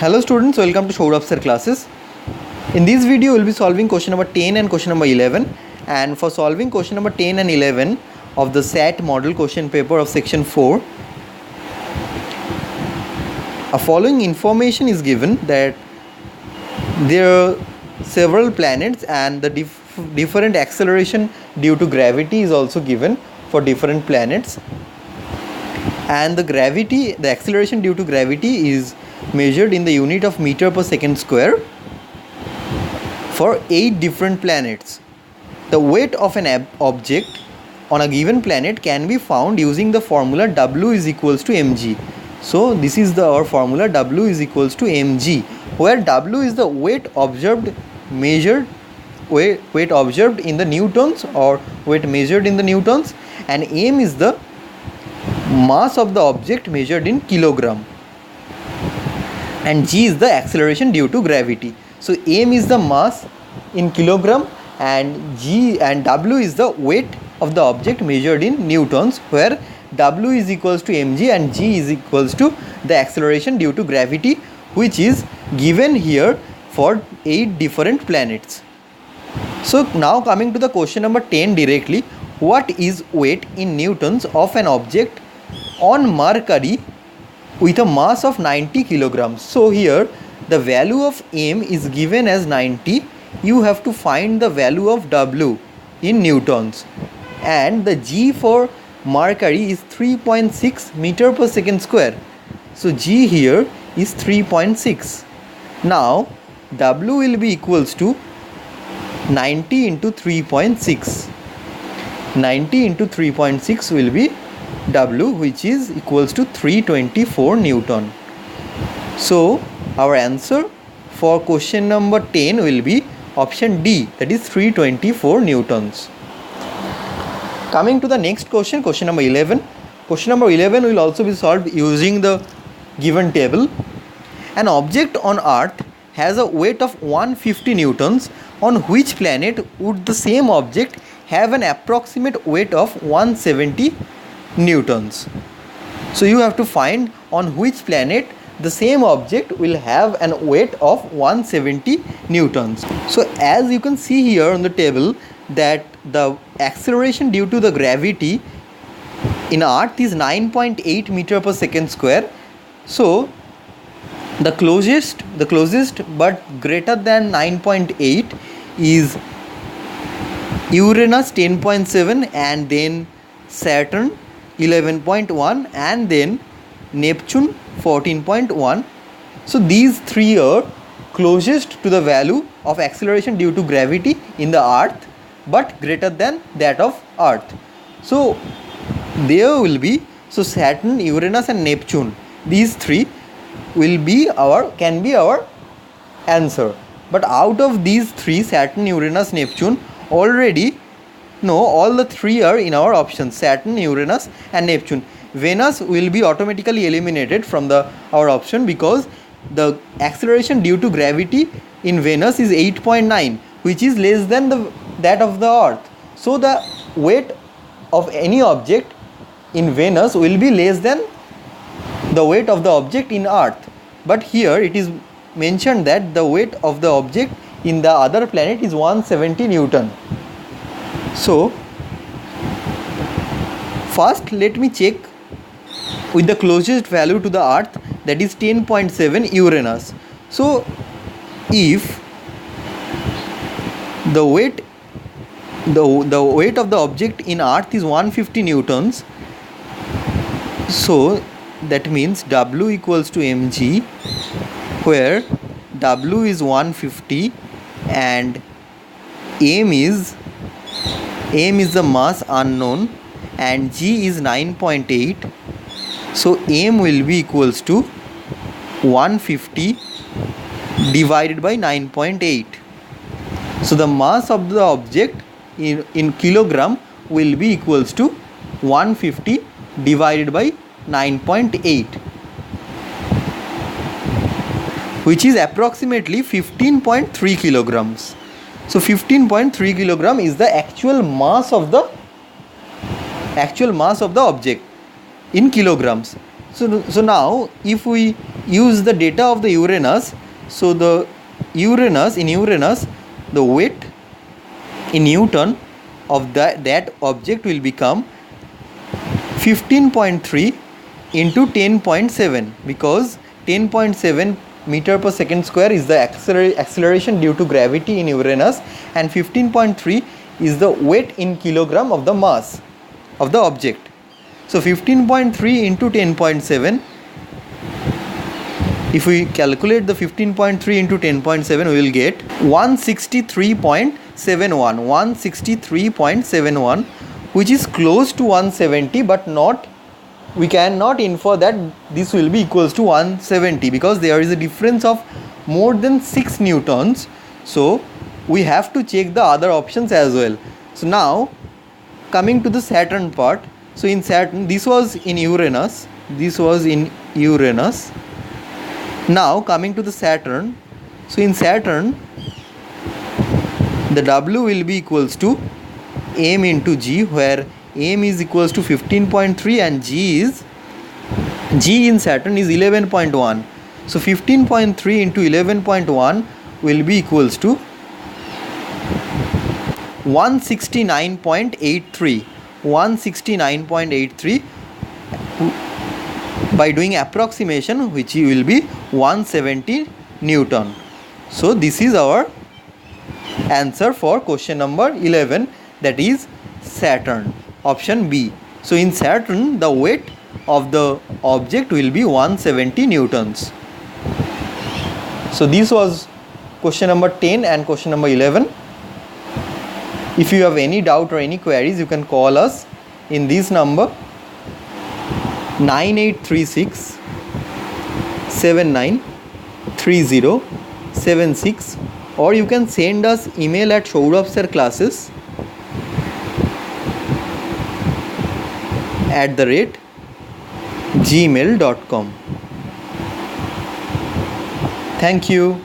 Hello students, welcome to Show Up Sir classes. In this video, we will be solving question number 10 and question number 11. And for solving question number 10 and 11 of the SAT model question paper of section 4, a following information is given that there are several planets and the different acceleration due to gravity is also given for different planets. And the acceleration due to gravity is measured in the unit of meter per second square for 8 different planets. The weight of an object on a given planet can be found using the formula W is equals to mg. So this is our formula, W is equals to mg, where W is the weight observed in the newtons or weight measured in the newtons, and m is the mass of the object measured in kilogram, and g is the acceleration due to gravity. So m is the mass in kilogram and w is the weight of the object measured in newtons, where w is equals to mg and g is equals to the acceleration due to gravity, which is given here for 8 different planets. So now coming to the question number 10 directly, what is weight in newtons of an object on Mercury with a mass of 90 kilograms? So here the value of m is given as 90. You have to find the value of w in newtons, and the g for Mercury is 3.6 meter per second square. So g here is 3.6. Now w will be equals to 90 into 3.6. 90 into 3.6 will be W, which is equals to 324 Newton. So our answer for question number 10 will be option D, that is 324 Newtons. Coming to the next question, question number 11. Question number 11 will also be solved using the given table. An object on Earth has a weight of 150 Newtons. On which planet would the same object have an approximate weight of 170 Newtons? So you have to find on which planet the same object will have an weight of 170 Newtons. So as you can see here on the table, that the acceleration due to the gravity in Earth is 9.8 meter per second square. So the closest but greater than 9.8 is Uranus 10.7, and then Saturn 11.1, and then Neptune 14.1. So these three are closest to the value of acceleration due to gravity in the Earth but greater than that of Earth. So there will be, so Saturn, Uranus and Neptune, these three can be our answer. But out of these three, Saturn, Uranus, Neptune, already no, all the three are in our options, Saturn, Uranus and Neptune. Venus will be automatically eliminated from our option because the acceleration due to gravity in Venus is 8.9, which is less than that of the Earth. So the weight of any object in Venus will be less than the weight of the object in Earth. But here it is mentioned that the weight of the object in the other planet is 170 Newton. So first let me check with the closest value to the Earth, that is 10.7 Uranus. So if the weight of the object in Earth is 150 Newtons, so that means W equals to mg, where W is 150 and m is the mass unknown and g is 9.8. So m will be equals to 150 divided by 9.8. So the mass of the object in kilogram will be equals to 150 divided by 9.8, which is approximately 15.3 kilograms. So 15.3 kilogram is the actual mass of the object in kilograms. So now if we use the data of the Uranus, so the Uranus, the weight in Newton of that object will become 15.3 into 10.7, because 10.7 meter per second square is the acceleration due to gravity in Uranus, and 15.3 is the weight in kilogram of the mass of the object. So 15.3 into 10.7, if we calculate the 15.3 into 10.7, we will get 163.71, which is close to 170, but not, we cannot infer that this will be equals to 170, because there is a difference of more than 6 newtons. So we have to check the other options as well. So now coming to the Saturn part. So in Saturn, this was in Uranus, Now coming to the Saturn. So in Saturn, the W will be equals to m into g, where m is equals to 15.3 and g in Saturn is 11.1. So 15.3 into 11.1 will be equals to 169.83. By doing approximation, which will be 170 Newton. So this is our answer for question number 11, that is Saturn, option B. So in Saturn, the weight of the object will be 170 newtons. So this was question number 10 and question number 11. If you have any doubt or any queries, you can call us in this number 9836 793076, or you can send us email at shourabsirclasses@gmail.com. Thank you.